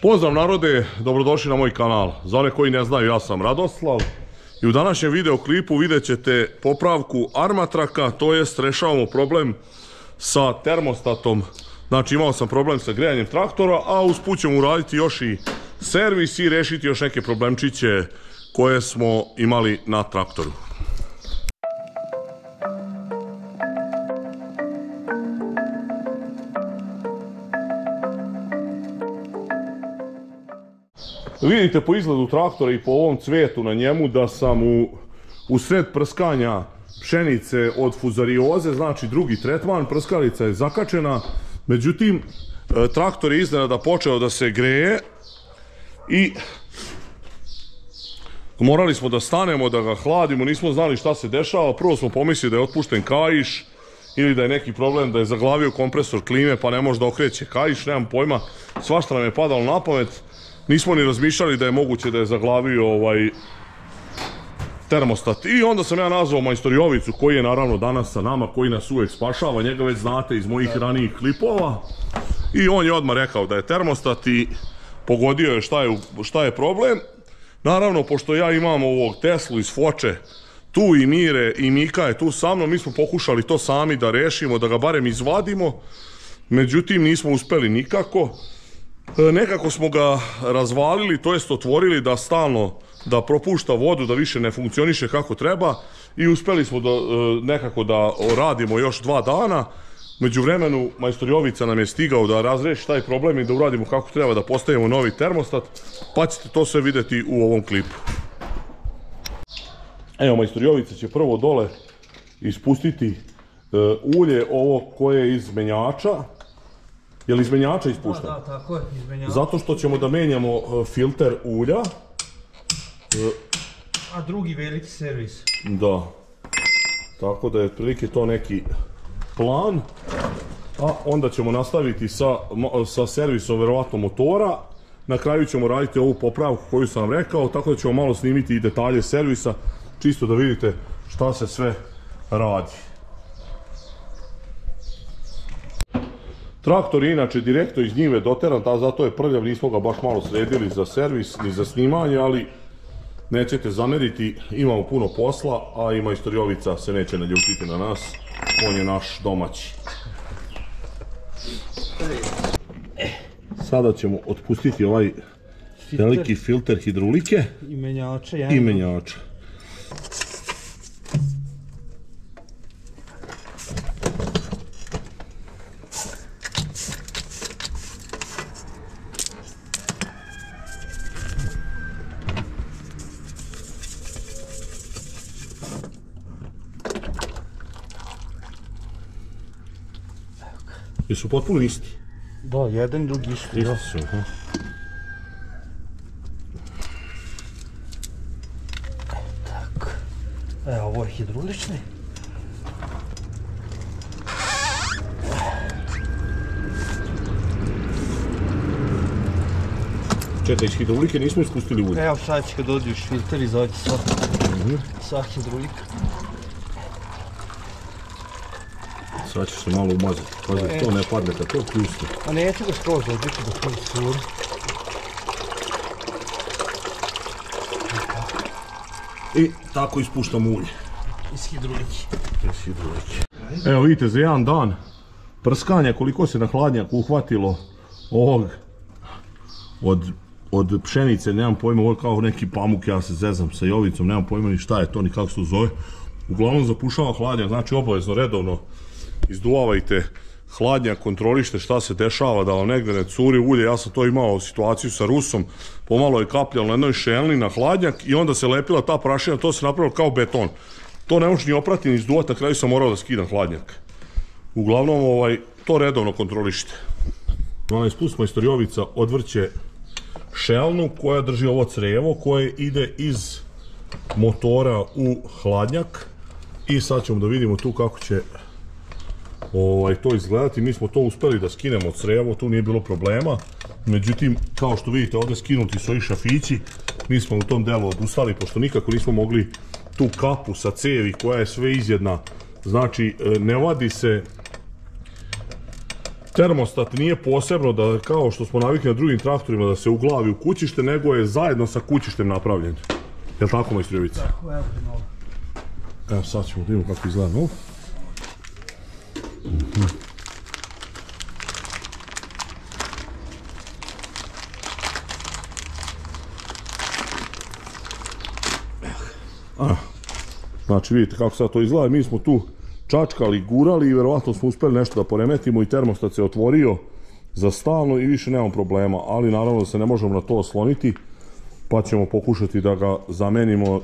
Pozdrav narode, dobrodošli na moj kanal. Za one koji ne znaju, ja sam Radoslav i u današnjem videoklipu vidjet ćete popravku armatraka, to jest rešavamo problem sa termostatom. Znači imao sam problem sa grejanjem traktora, a usput ćemo uraditi još i servis i rešiti još neke problemčiće koje smo imali na traktoru. Vidite po izgledu traktora i po ovom cvetu na njemu da sam u sred prskanja pšenice od fuzarioze, znači drugi tretman, prskalica je zakačena. Međutim, traktor je iznenada počeo da se greje i morali smo da stanemo, da ga hladimo, nismo znali šta se dešava. Prvo smo pomislili da je otpušten kaiš ili da je neki problem, da je zaglavio kompresor klime pa ne može da okreće kaiš, nemam pojma, svašta nam je padalo na pamet. Nismo ni razmišljali da je moguće da je zaglavio termostat. I onda sam ja nazvao majstor Jovicu, koji je naravno danas sa nama, koji nas uvijek spašava, njega već znate iz mojih ranijih klipova. I on je odmah rekao da je termostat i pogodio je šta je problem. Naravno, pošto ja imam ovog Teslu iz Foče, tu i Mire i Mika je tu sa mnom, mi smo pokušali to sami da rešimo, da ga barem izvadimo. Međutim, nismo uspeli nikako. Nekako smo ga razvalili, to jest otvorili da stalno da propušta vodu, da više ne funkcioniše kako treba i uspeli smo nekako da radimo još 2 dana. Među vremenu majstor Jovica nam je stigao da razreši taj problem i da uradimo kako treba, da postavimo novi termostat, pa ćete to sve vidjeti u ovom klipu. Evo, majstor Jovica će prvo dole ispustiti ulje ovo koje je iz menjača. Je li iz menjača ispušta? Da, tako je, iz menjača. Zato što ćemo da menjamo filter ulja. A drugi veliki servis. Da. Tako da je otprilike to neki plan. A onda ćemo nastaviti sa servisom verovatno motora. Na kraju ćemo raditi ovu popravku koju sam vam rekao, tako da ćemo malo snimiti i detalje servisa, čisto da vidite šta se sve radi. Traktor je inače direktno iz njive doteran, zato je prljav, nismo ga baš malo sredili za servis ni za snimanje, ali nećete zameriti, imamo puno posla, a i majstor Jovica se neće naljutiti na nas, on je naš domaći. Sada ćemo otpustiti ovaj veliki filter hidrolike i menjača. Jesu potpuno isti? Da, jedan i drugi isti. Isti su, aha. Tako. Evo, ovo je hidrolični. Čekaj, iz hidrolike nismo ispustili ulje. Evo, sad će kad dođeš filter izađe sva hidrolika. Sad će se malo umazati, pazi, to ne padne kad to pljusne. A neću ga skroz odbiti da to suri. I tako ispuštamo ulje. Iz hidrolike. Evo vidite, za jedan dan prskanja koliko se na hladnjaku uhvatilo ovog od pšenice, nemam pojma, ovo je kao neki pamuk, ja se zezam sa Jovicom, nemam pojma ni šta je to, ni kako se to zove. Uglavnom zapušava hladnjak, znači obavezno redovno izduvavajte hladnjak, kontrolište šta se dešava, da vam negde ne curi ulje. Ja sam to imao situaciju sa Rusom, pomalo je kapljalo na jednoj šelni na hladnjak i onda se lepila ta prašina, to se napravilo kao beton. To ne možeš ni oprati ni izduvati, na kraju sam morao da skidam hladnjak. Uglavnom to redovno kontrolište. 12 plus majstor Jovica odvrće šelnu koja drži ovo crevo koje ide iz motora u hladnjak i sad ćemo da vidimo tu kako će to izgledati. Mi smo to uspeli da skinemo crevo, tu nije bilo problema. Međutim, kao što vidite ovdje skinuti su ovi šafići, mi smo u tom delu odustali pošto nikako nismo mogli tu kapu sa cevi koja je sve izjedna. Znači ne vadi se termostat nije posebno da kao što smo navikli na drugim traktorima da se uglavi u kućište, nego je zajedno sa kućištem napravljen. Jel' tako, majstor Jovica? Tako, evo je novo. Evo sad ćemo da vidimo kako izgleda novo. Znači vidite kako sad to izgleda, mi smo tu čačkali, gurali i verovatno smo uspjeli nešto da poremetimo i termostat se otvorio za stalno i više nemamo problema, ali naravno da se ne možemo na to osloniti, pa ćemo pokušati da ga zamenimo,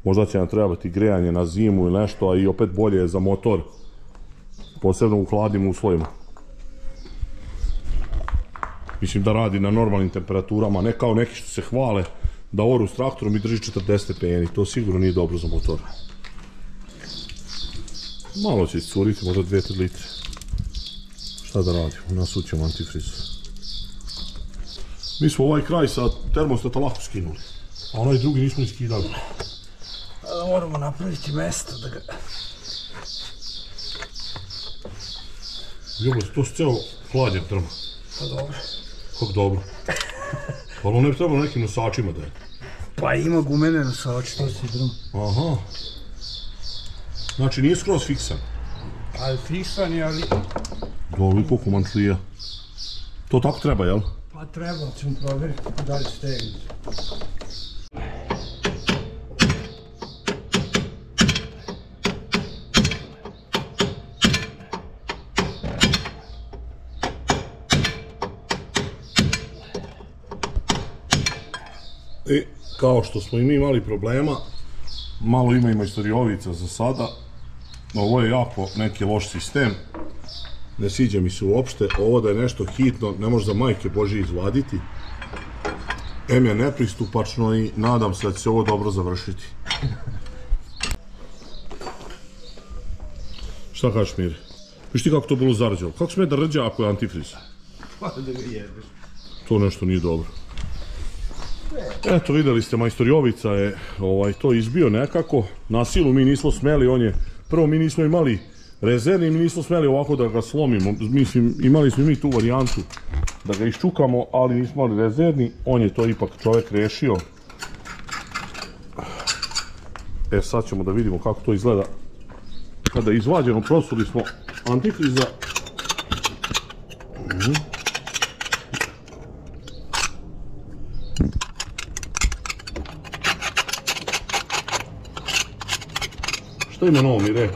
možda će nam trebati grejanje na zimu ili nešto, a i opet bolje je za motor, posebno u hladnim uslovima. Mislim da radi na normalnim temperaturama, ne kao neki što se hvale da oru s traktorom i drži 40 stepeni, to sigurno nije dobro za motor. Malo će iscuriti, možda 2-3 litre. Šta da radimo? Nasućemo antifriz. Mi smo ovaj kraj sa termostata lako skinuli, a onaj drugi nismo ni skidali. Moramo napraviti mjesto da ga... Jebole, to su ceo hladnjak drma. Pa dobro. Kako dobro. Ali on ne bi trebalo nekim nosačima da je. Pa ima gumene nosači, to si drum. Aha. Znači nije skroz fiksan. Ali fiksan je, ali... Dobro, koliko mantlija. To tako treba, jel? Pa treba, ćemo provjeriti da li stegnuti. I kao što smo i mi imali problema, malo ima i majstor Jovica za sada. Ovo je jako neki loš sistem. Ne sviđa mi se uopšte. Ovo da je nešto hitno, ne može za majke Božje izvaditi. M je nepristupačno i nadam se da će se ovo dobro završiti. Šta kažeš, Mire? Viš ti kako to bilo zarđalo? Kako sme da rđa ako je antifriz? Pa da ga jebeš. To nešto nije dobro. Eto, vidjeli ste, majstor Jovica je to izbio nekako. Na silu mi nismo smeli, on je... Prvo mi nismo imali rezervni, mi nismo smeli ovako da ga slomimo. Mislim, imali smo mi tu varijantu da ga iščukamo, ali nismo imali rezervni. On je to ipak čovjek rešio. Sad ćemo da vidimo kako to izgleda. Kada je izvađeno, prosuli smo antifriza. Što ima novo, Mire?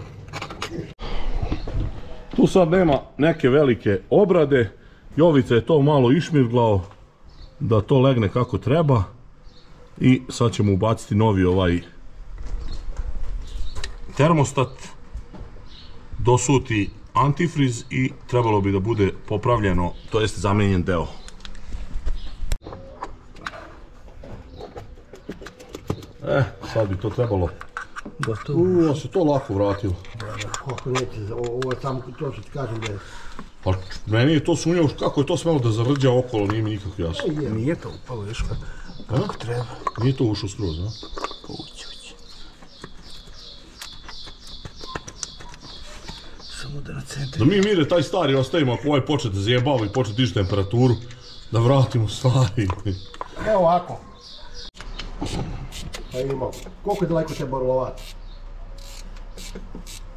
Tu sad nema neke velike obrade. Jovica je to malo išmirglao da to legne kako treba. I sad ćemo ubaciti novi ovaj termostat, dosuti antifriz i trebalo bi da bude popravljeno, to jest zamenjen deo. Sad bi to trebalo. Ja se to lako vratilo. Kako neće, ovo je samo to što ti kažem da je... Pa meni je to sumnjao kako je to smelo da zarđa okolo, nije mi nikako jasno. Nije to upalo još kako treba. Nije to ušlo skroz, a? Ući. Samo da na centri... Da mi, Mire, taj stari ostavimo ako ovaj počne da zjebava i počne diži temperaturu, da vratimo stari. Evo ovako. Pa imamo. Koliko je daleko te borlovati?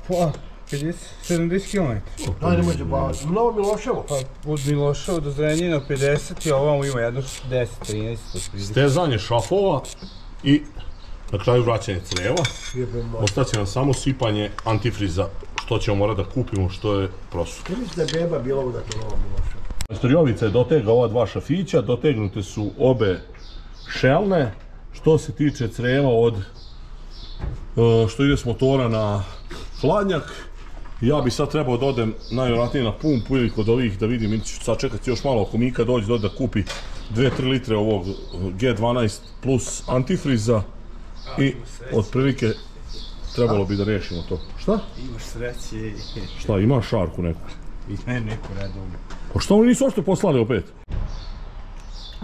Pa, 70 km. Ajde može bavati. Novo Miloševo. Pa, od Miloševa do Zrenjina 50 i ovamo ima jedno 10-13. Stezanje šafova i na kraju vraćanje creva. Ostaće nam samo sipanje antifriza, što ćemo morati da kupimo, što je prosto. Mislim da je beba bila u to Novo Miloševo. Majstor Jovica je dotegao ova dva šafića, dotegnute su obe šelne. Što se tiče creva od što ide s motora na hladnjak, ja bi sad trebao da odem najvjerojatnije na pumpu ili kod ovih da vidim, ili ću sad čekati još malo ako Mika dođe da kupi 2-3 litre ovog G12 plus antifriza i otprilike trebalo bi da riješimo to. Šta? Imaš sreće. Šta, imaš šarku neku? I ne, neku redovnu. Pa šta oni nisu ošto poslali opet?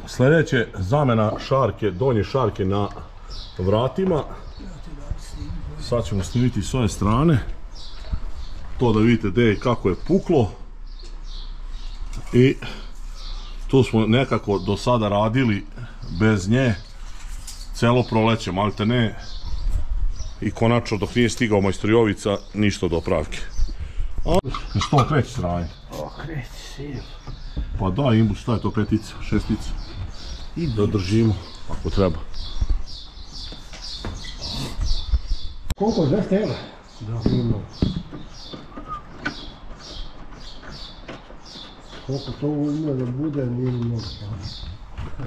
Sljedeće, zamena šarke, donje šarke na vratima. Sad ćemo snimiti s ove strane. To da vidite gdje i kako je puklo. I tu smo nekako do sada radili bez nje celo proleće, malte ne. I konačno dok nije stigao majstor Jovica, ništa do opravke. Što kreći sranje? Kreći sijev. Pa da, imbus, šta je to, 5-ica, 6-ica? I da držimo, ako treba. Koliko, 200 evra? Da. Koliko to ima da bude, nije mnogo.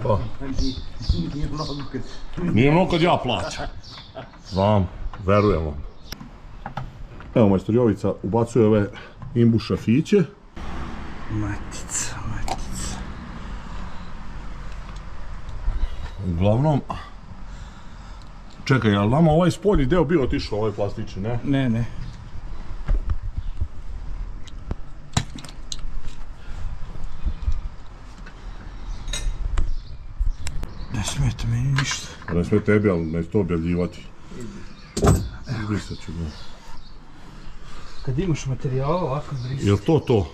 Pa. Nije mnogo kad ja plaćam. Znam, verujem vam. Evo, majstor Jovica ubacuje ove imbus šafiće. Matica. Uglavnom, čekaj, ali nama ovaj spoljni deo bio otišao, ovaj plastični, ne? Ne. Ne smeta meni ništa. Ne sme tebi, ali ne to objavljivati. Brisat ću ga. Kad imaš materijala, lako brisati. Jel to to?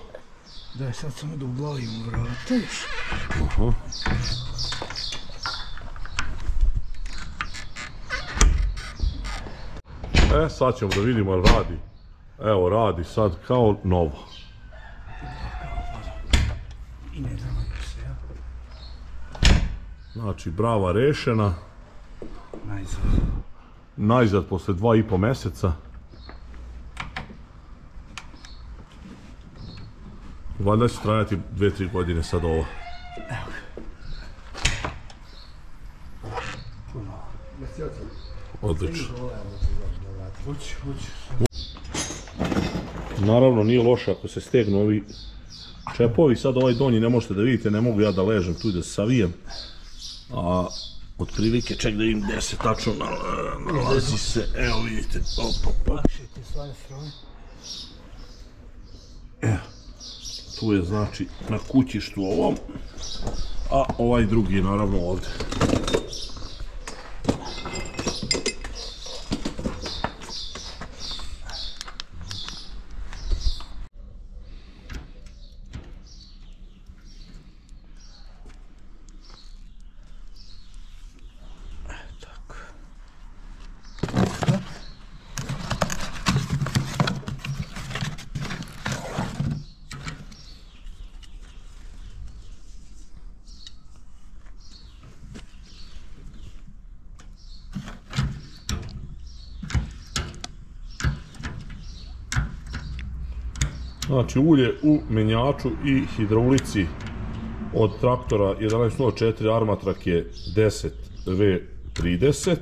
Daj, sad samo da uglavimo vrata još. Aha. Sad ćemo da vidimo jel radi. Evo, radi sad kao novo. I ne damo se, ja. Znači, brava rešena. Najzad posle 2,5 meseca. Valjda će trajati 2-3 godine sad ovo. Odlično. Naravno nije loše ako se stegnu ovi čepovi. Sad ovaj donji ne možete da vidite, ne mogu ja da ležem tu i da se savijem. A otprilike, ček da vidim gdje se tačno nalazi se, evo vidite. Evo, tu je znači na kućištu ovom, a ovaj drugi je naravno ovdje. Znači ulje u menjaču i hidraulici od traktora 1104 Armatrak je 10V30.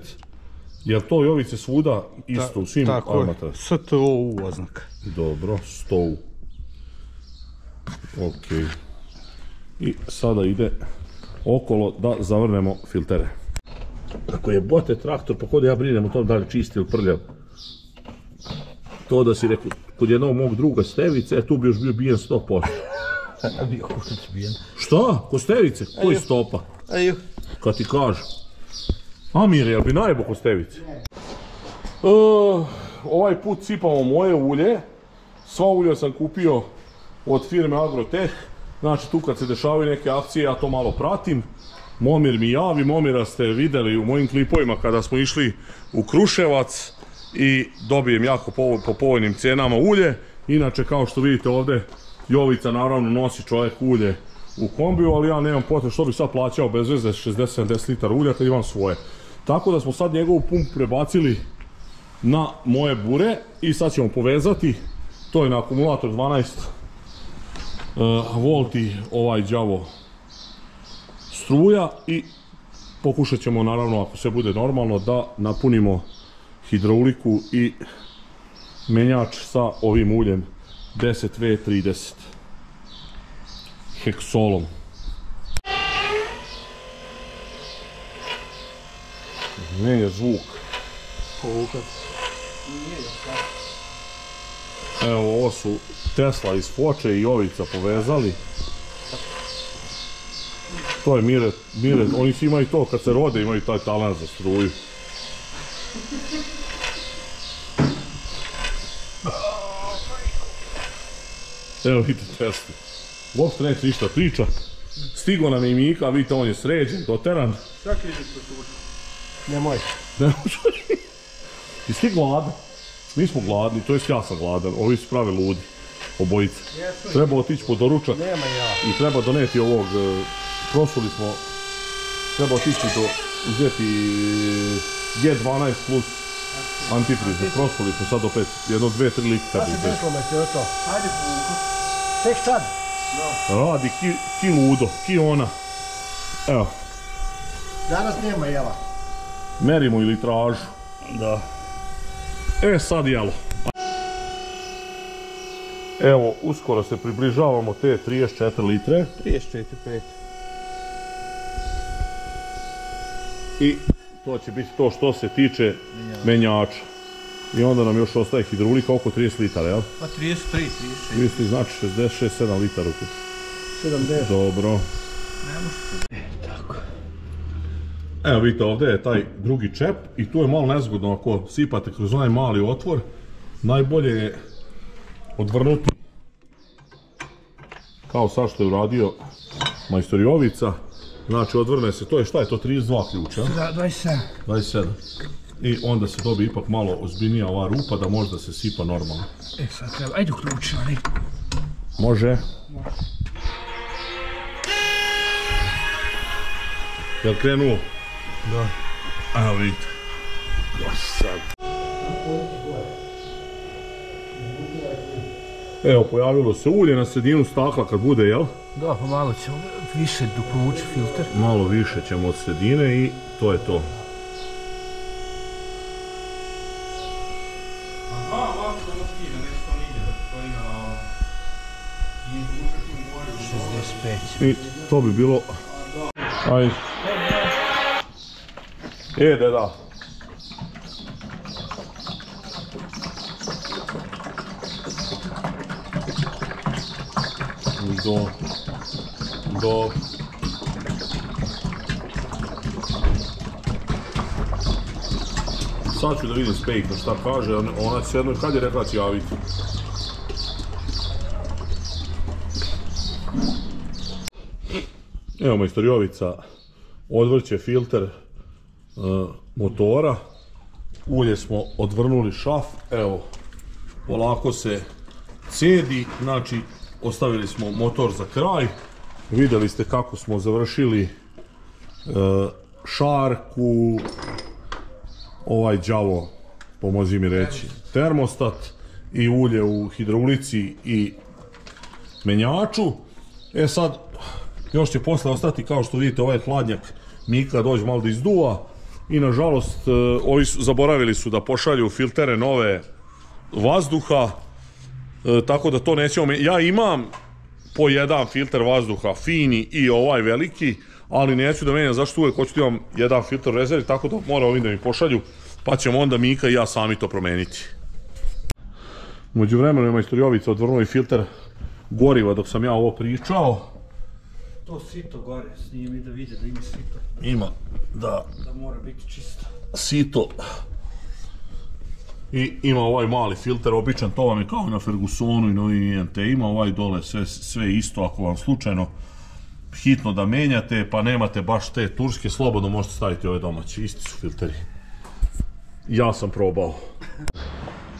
Jer to Jovice svuda isto u svim Armatrak? Tako je, STOU oznaka. Dobro, STOU. Ok. I sada ide okolo da zavrnemo filtere. Ako je bote traktor, pa kod ja brinem o tom da li čisti ili prljav. To da si rekao, kod jednog mog druga Stevice, tu bi još bio bijen 100%. Bio kurac bijen. Šta? Kod Stevice? Koji stopa? Aju. Kad ti kažem. Amir, jel bi najbo kod Stevice? Ovaj put sipamo moje ulje. Sva ulja sam kupio od firme Agrotech. Znači tu kad se dešavaju neke akcije, ja to malo pratim. Momir mi javi, Momira ste vidjeli u mojim klipovima kada smo išli u Kruševac. I dobijem jako po povoljnim cijenama ulje. Inače, kao što vidite ovdje, Jovica naravno nosi čovjek ulje u kombiju, ali ja nemam potrebe što bi sad plaćao bez veze 60-70 litara ulja kad imam svoje. Tako da smo sad njegovu pumpu prebacili na moje bure i sad ćemo povezati. To je na akumulator 12 volti ovaj đavo struja i pokušat ćemo naravno, ako sve bude normalno, da napunimo hidrauliku i menjač sa ovim uljem 10V30 heksolom. Ne je zvuk. Evo, ovo su Tesla iz Foče i Jovica povezali. To je Mire, oni svi imaju to, kad se rode imaju taj talent za struju. Evo vidite Tesla. uopšte neće ništa priča. Stigo nam je Mika, vidite on je sređen, doteran. Čak ideš po tuđu. Nemoj. Ti si gladan? Mi smo gladni, to jest ja sam gladan, ovi su pravi ludi, obojica. Treba otići po doručak i treba doneti ovog, prosuli smo, treba otići uzeti G12 plus antifrize, prosuli smo sad opet jedno 2-3 litra. Sad se desilo me se to. Ajde puku. Tek sad. Radi ki ludo, ki ona. Evo. Danas nema jela. Merimo i litražu. Da. Sad jelo. Evo, uskoro se približavamo te 34 litre. 34,5. I to će biti to što se tiče menjača. I onda nam još ostaje hidrolika oko 30 litara, jel? Pa 33, 36. 30 znači 66-7 litara ukupno. 70. Dobro. Ne može. Tako. Evo vidite, ovdje je taj drugi čep i tu je malo nezgodno ako sipate kroz onaj mali otvor. Najbolje je odvrnuti kao sad što je uradio majstor Jovica. Znači odvrne se, to je šta je to, 32 ključa? Da, 27. 27. I onda se dobije ipak malo ozbiljnija ova rupa da možda se sipa normalno. Sad treba, ajde uključimo, ne? Može. Jel krenuo? Da. Evo vidite. Sad. Evo, pojavilo se ulje na sredinu stakla kad bude, jel? Da, pa malo ćemo više povući filter. Malo više ćemo od sredine i to je to. Aha, ovako da mu skine, nešto nije, da to ima na ovom. I dušak u moru. 65. I to bi bilo... Ajde. Deda. Do. Sad ću da vidim Spejka šta kaže, ona će jedno, kad je rekla će javiti. Evo majstor Jovica odvrće filter motora. Ulje smo odvrnuli šaf, evo, polako se cedi, znači ostavili smo motor za kraj. Vidjeli ste kako smo završili šarku, ovaj đavo, pomozi mi reći, termostat i ulje u hidraulici i menjaču. Sad, još će posle ostati, kao što vidite, ovaj hladnjak Mika dođe malo da izduva i nažalost ovi zaboravili su da pošalju filtere nove vazduha, tako da to nećemo. Ja imam po jedan filter vazduha, fini i ovaj veliki, ali neću da menjam, zašto uvijek hoću da imam jedan filter u rezervi, tako da mora ovim da mi pošalju, pa ćemo onda Mika i ja sami to promeniti. U međuvremenu je majstor Jovica odvrnuo i filter goriva dok sam ja ovo pričao. To sito gore, snimi da vidi da ima sito. Ima, da mora biti čisto. Sito. I ima ovaj mali filter, običan, to vam je kao na Fergusonu i novi INT, ima ovaj dole sve isto, ako vam slučajno hitno da menjate, pa nemate baš te turske, slobodno možete staviti ove domaće, isti su filteri. Ja sam probao.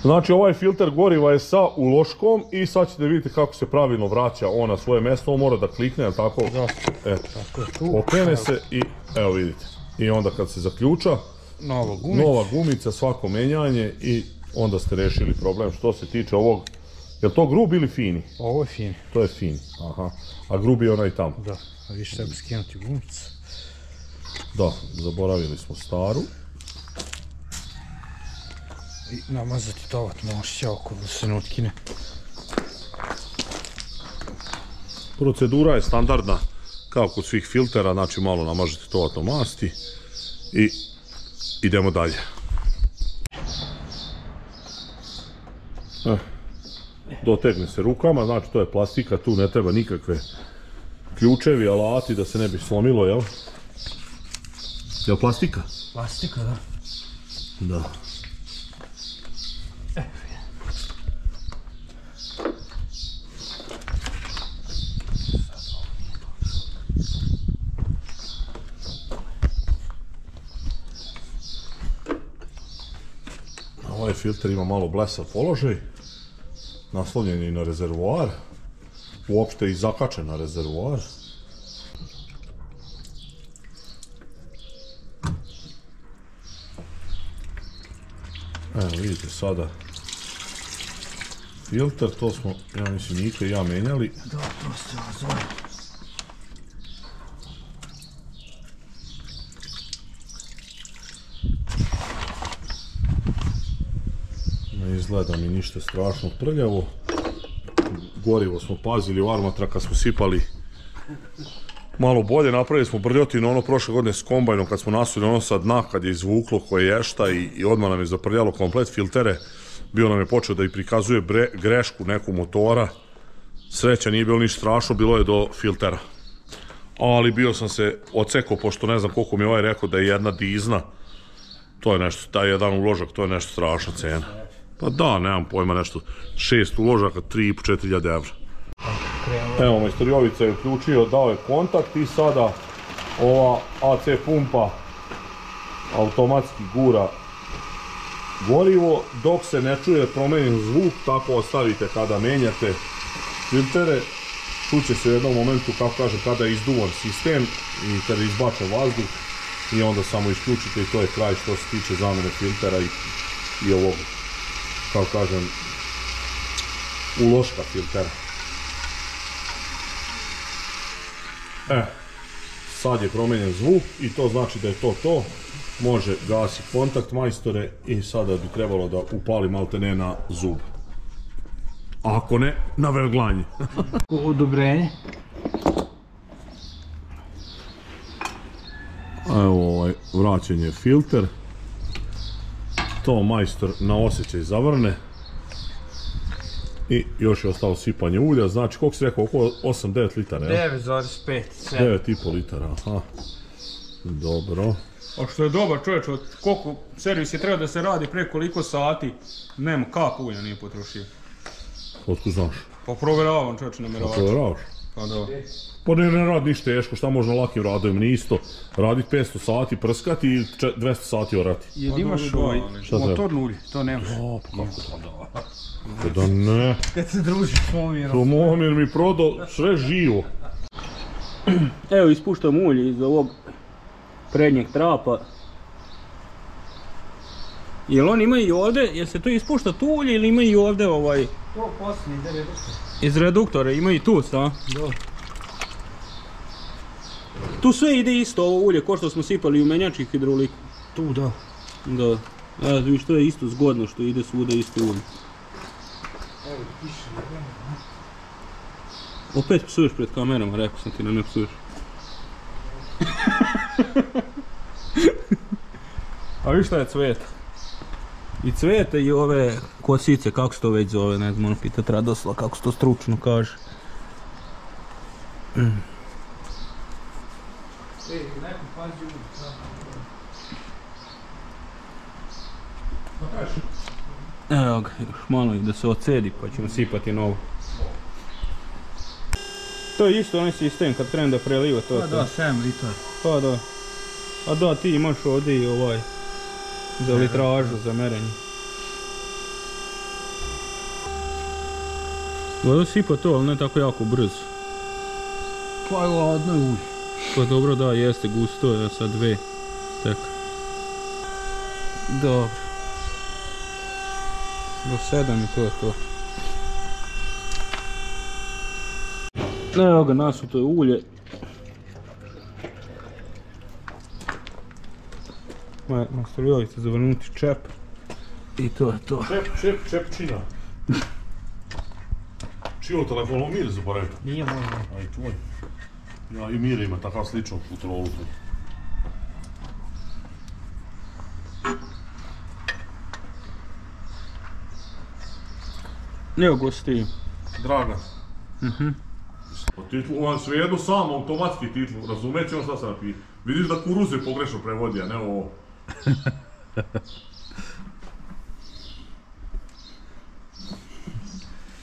Znači ovaj filter goriva je sa uloškom i sad ćete vidjeti kako se pravilno vraća on na svoje mjesto, on mora da klikne, jel tako? Da. Eto, okrene se i evo vidite. I onda kad se zaključa, nova gumica, svako menjanje i onda ste rešili problem što se tiče ovog. Je li to grub ili fini? Ovo je fini. To je fini, aha. A grub je onaj tamo? Da, a više treba skinuti gumicu. Da, zaboravili smo staru. I namazati tovat mošća oko da se ne utkine. Procedura je standardna kao kod svih filtera, znači malo namažete tovatom masti i idemo dalje. Dotegne se rukama, znači to je plastika, tu ne treba nikakve ključevi, alati da se ne bi slomilo, jel? Jel plastika? Plastika, da. Da. ovaj filter ima malo blesav položaj. Naslonjen je i na rezervoar. Uopšte i zakačen na rezervoar. Evo vidite sada filter, to smo, ja mislim, Nika i ja menjali. Da, to se zove. Ne izgleda mi ništa strašno prljavo. Gorivo smo pazili u armatra kad smo sipali malo bolje, napravili smo brljotinu ono prošle godine s kombajnom kad smo nasuli ono sa dna kad je izvuklo koje ješta i odmah nam je zaprljalo komplet filtere. Bio nam je počeo da i prikazuje grešku neku motora. Sreća nije bilo ništa strašno, bilo je do filtera. Ali bio sam se odsekao, pošto ne znam koliko mi je ovaj rekao da je jedna dizna. To je nešto, taj jedan uložak, to je nešto strašna cena. Pa da, nemam pojma, nešto 6 uložaka, 3.500–4.000 evra. Evo, majstor Jovica je uključio, dao je kontakt i sada ova AC pumpa automatski gura gorivo, dok se ne čuje promenjen zvuk, tako ostavite kada menjate filtere. Čuće se u jednom momentu, kako kažem, kada je izduvan sistem i kada je izbačen vazduh i onda samo isključite i to je kraj što se tiče zamene filtera i ovog, kako kažem, uloška filtera. Sad je promenjen zvuk i to znači da je to. Može gasi kontakt, majstore, i sada bi trebalo da upali maltene na zub. Ako ne, na verglanje. Odobrenje. Evo vraćen je filter. To majstor na osjećaj zavrne. I još je ostalo sipanje ulja, znači koliko si rekao, oko 8-9 litara, jel? 9,5. 9,5 litara, aha. Dobro. A što je dobar čovječ, od koliko servis je treba da se radi pre koliko sati, nema kap ulja nije potrošio. Otkud znaš? Pa provjeravam čovječ na merovaču. Provjeravaš? Pa da. Pa ne radi ništa teško, šta može na lakim radovima, nije isto. Raditi 500 sati, prskati i 200 sati orati. Jel imaš ovaj motorno ulje, to nemaš. A, pa kako to da? Pa da ne. Kad se družiš s Momirom. To Momir mi prodao sve živo. Evo ispuštam ulje iz ovog prednjeg trapa. Jel oni imaju i ovdje, jel se tu ispušta tu ulje ili imaju i ovdje ovaj... To posljednji iz reduktora. Iz reduktora, imaju i tu, sta? Da. Tu sve ide isto ovo ulje, ko što smo sipali u menjači hidroliku. Tu da. Da. Ja, viš, to je isto zgodno što ide svuda isto ulje. Evo, piše. Opet psuješ pred kamerama, rekao sam ti da ne psuješ. A viš šta je Cveta? I Cveta i ove kosice, kako se to već zove, ne znam, ono pitat Radoslava kako se to stručno kaže. Neko pazi ulje. Evo ga, još malo i da se ocedi pa ćemo sipati novo. To je isto onaj sistem kad krene da preliva to. Pa da, 7 litara. Pa da. A da, ti imaš ovdje i ovaj za litražu, za merenje. Voda sipa to, ali ne tako jako brzo. Pa je ladno ulje. Pa dobro, da, jeste gusto, je sad 2 tek. Dobro. Do 7 i to je to. Evo ga, nasuto je ulje. Majstor Jovica zavrnuti čep. I to je to. Čepčina. Čio telefon, Mir zaboravio? Nije moj. A i tvoj. Ja, i Mir ima takav sličan futrolu. Evo gosti. Dragan. Titlu, on svejedno sam automatski titlu, razumeći on šta sam napisao. Vidiš da kuruze pogrešno prevodi, a ne ovo.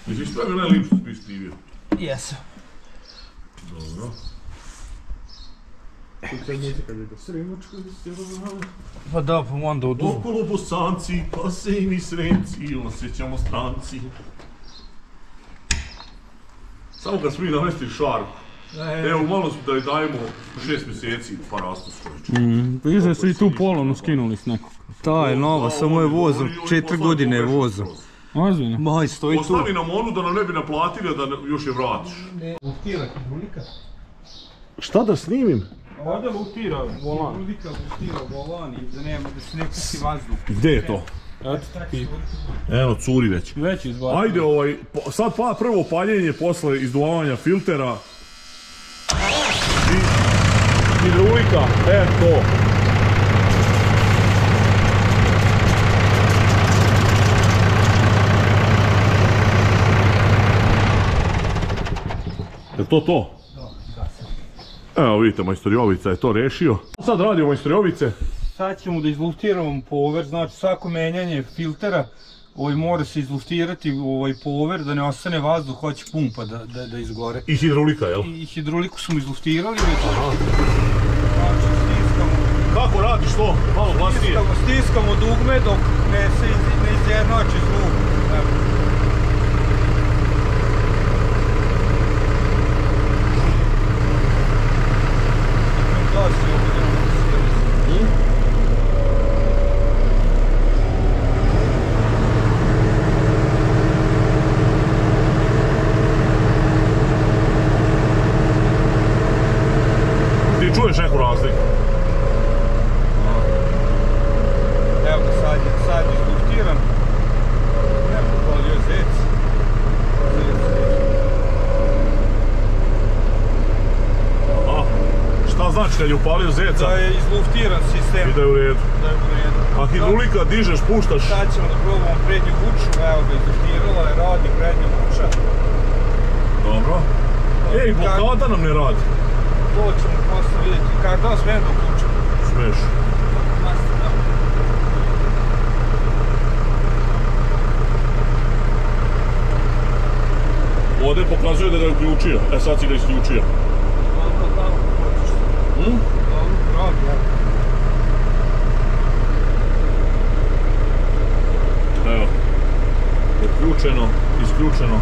Jesi ispravio onaj lip što si snimio? Jesam. Dobro. Pa da, pa onda odu. Okolo bosanci, kose i mi srenci, osjećamo stranci. Samo kad smo mi namestili šarku. Evo, malo da je dajemo 6 mjeseci, pa rastu skojiču. Viže su i tu polovnu skinuli s nekog. Ta je nova, samo je vozom, 4 godine je vozom. Ozbiljno? Maj, stoji tu. Ostavi nam onu da nam ne bi naplatili, da još je vratiš. Luftira hidrolika. Šta da snimim? Ovdje lutira volan. Hidrolika lutira volan i da nema da se ne pusti vazduh. Gdje je to? Evo, curi već. Već izbacio. Ajde, sad prvo paljenje posle izduvavanja filtera. I hidrolika, to. Je to to? Evo vidite, majstor Jovica je to rešio. Sad radimo majstor Jovice. Sad ćemo da izluftiramo power, znači svako menjanje filtera mora se izluftirati power da ne ostane vazduh, hoće pumpa da izgore. I hidrolika, jel? I hidroliku smo izluftirali već. Znači stiskamo. Kako radiš to? Malo glasnije. Stiskamo dugme dok ne izjednači zvuk. Čuješ neku razliku? Evo ga sad je izluftiran. Evo palio zec. Aha. Šta znači kad je upalio zeca? Da je izluftiran sistem. I da je u redu. A hidrolika dižeš, puštaš? Sad ćemo da probamo prednju vuču. Evo ga izluftirala je, radi prednja vuča. Dobro. Ej, blokada nam ne radi. To ćemo posle vidjeti. Kada smijem da uključim? Smiješ. Ovdje pokazuje da ga je uključio. E sad si ga isključio. Dobro, tamo hoćeš. Dobro, radi, ja. Evo. Uključeno, isključeno.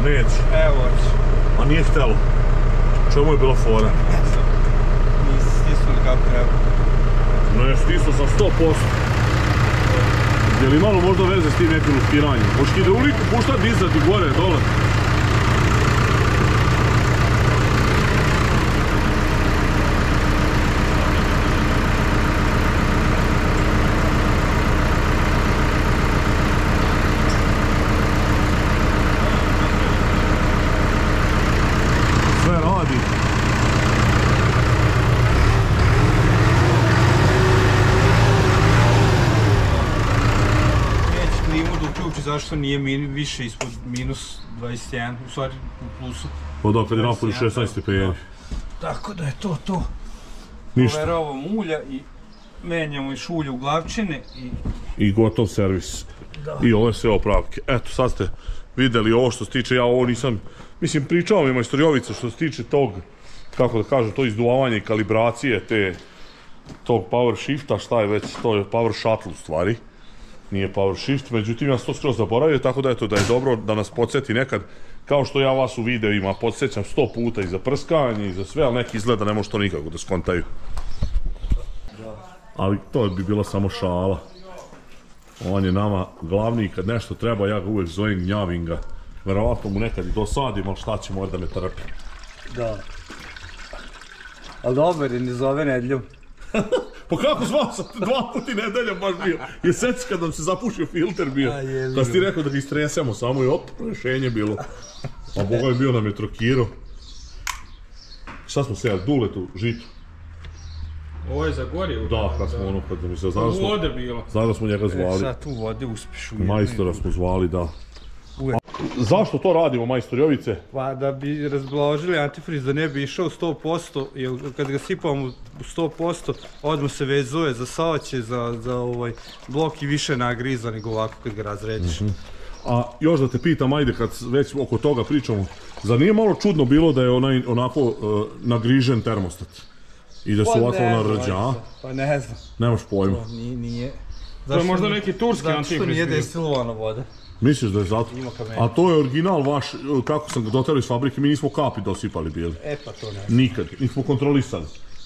Neće. Evo će. A nije htjelo. Čemu je bila fora? Nisi stisnuli kako treba. No ja stisnuo sam 100%. Je li imalo možda veze s tim nekim luftiranjem? Hoćeš hidroliku puštat dizati gore, dole? Sve radi. Zašto nije više ispod minus 21, u stvari u plusu. Pa da, kad je napolju 16 stepeni. Tako da je to. Ništa. Poveravamo ulja i menjamo još ulje u glavčine i gotov servis. I ove sve opravke. Eto, sad ste vidjeli ovo što se tiče, ja ovo nisam, mislim, pričao mi majstor Jovica što se tiče tog, kako da kažem, to izduvavanje i kalibracije tog power shifta, šta je već, to je power shuttle u stvari. Nije power shift, međutim ja sam to skroz zaboravio, tako da eto da je dobro da nas podsjeti nekad, kao što ja vas u videima podsjećam 100 puta i za prskanje i za sve, ali neki izgleda ne može to nikako da skontaju. Ali to bi bila samo šala. On je nama glavni i kad nešto treba ja ga uvijek zovem, gnjavim ga. Verovatno mu nekad i dosadim, ali šta će mora da me trpi. Da. Ali dobar je, ne zove nedljom. Pa kako zvao sam te 2 puta nedelja baš bio? Je seci kad nam se zapušio filter bio. Kad si ti rekao da ga istresemo samo i op, rešenje bilo. A Boga je bio nam je trokirao. Šta smo se jeli? Duletu, žitu. Ovo je za gorje? Da, kad smo ono, kad mi se znali smo... Vode bilo. Znali smo njega zvali. Sad tu vode uspješ u majstora smo zvali, da. Zašto to radimo, majstor Jovice? Pa da bi razblažili antifriz da ne bi išao 100%, jer kad ga sipamo u 100%, odmah se vezuje za saoće, za blok i više nagriza nego ovako kad ga razrediš. A još da te pitam, ajde, kad već oko toga pričamo, zar nije malo čudno bilo da je onaj onako nagrižen termostat? I da se ovako narđa, a? Pa ne znam. Nemaš pojma. Nije. To je možda neki turski antifriz. Zašto nije destilovana voda? Misliš da je zato? A to je original vaš, kako sam ga doterao iz fabrike, mi nismo kapi dosipali bili. Pa to ne znam. Nikad, nismo kontrolisali.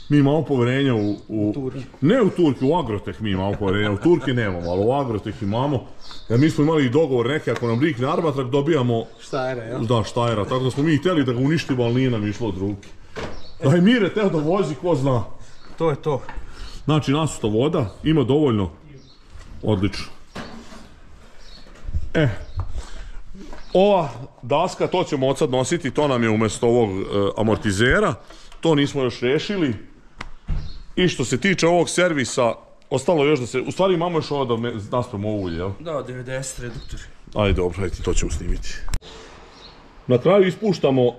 Mi imamo poverenja u Turke. Ne u Turke, u Agroteh mi imamo poverenja, u Turke nemamo, ali u Agroteh imamo. Jer mi smo imali dogovor neki, ako nam rikne armatrak, dobijamo... Štajera, jel? Da, štajera, tako da smo mi htjeli da ga uništimo, ali nije nam išlo od ruke. Daj Mire, teo da vozi, ko zna. To je to. Znači, nasuta voda, ima dovoljno. Odlično. Ova daska, to ćemo od sad nositi, to nam je umjesto ovog amortizera. To nismo još rešili. I što se tiče ovog servisa, ostalo još da se... U stvari imamo još ovo da naspram ovo ulje, jel? Da, 90 reduktori. Ajde, dobro, ajde, to ćemo snimiti. Na kraju ispuštamo,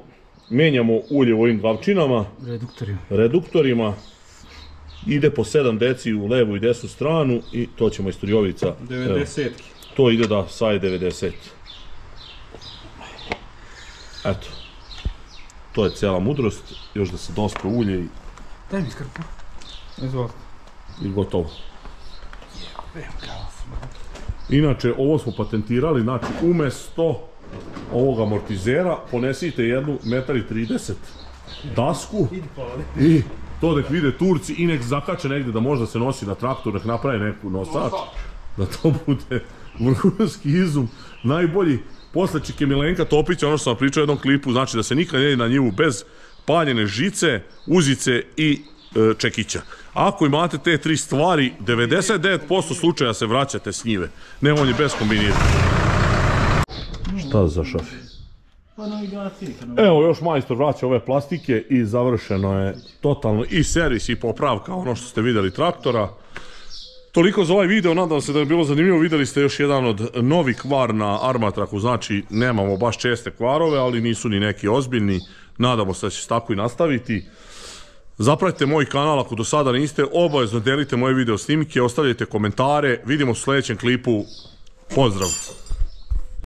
menjamo ulje u ovim glavčinama. Reduktorima. Ide po 7 deci u levu i desnu stranu i to ćemo iz Turjovica. 90. To ide da saje 90. Eto. To je cijela mudrost. Još da se dospre ulje i... Daj mi skrpu. Izvolite. I gotovo. Inače, ovo smo patentirali, znači umjesto ovog amortizera ponesite jednu 1,30 m dasku i to nek vide Turci i nek zakače negdje da možda se nosi na traktor, nek napravi neku nosač, da to bude vrhunski izum, najbolji. Posle će Milenka Topića, ono što sam pričao u jednom klipu, znači da se nikad ne ide na njivu bez paljene žice, uzice i čekića. Ako imate te 3 stvari, 99% slučaja se vraćate s njive. Ne, on je bez kombiniranja. Šta za šafi? Evo još majstor vraća ove plastike i završeno je totalno i servis i popravka, ono što ste vidjeli traktora. Toliko za ovaj video, nadam se da je bilo zanimljivo, vidjeli ste još jedan od novi kvar na armatraku, znači nemamo baš česte kvarove, ali nisu ni neki ozbiljni, nadamo se da će se tako i nastaviti. Zapratite moj kanal ako do sada niste, obavezno delite moje video snimke, ostavljajte komentare, vidimo u sljedećem klipu, pozdrav!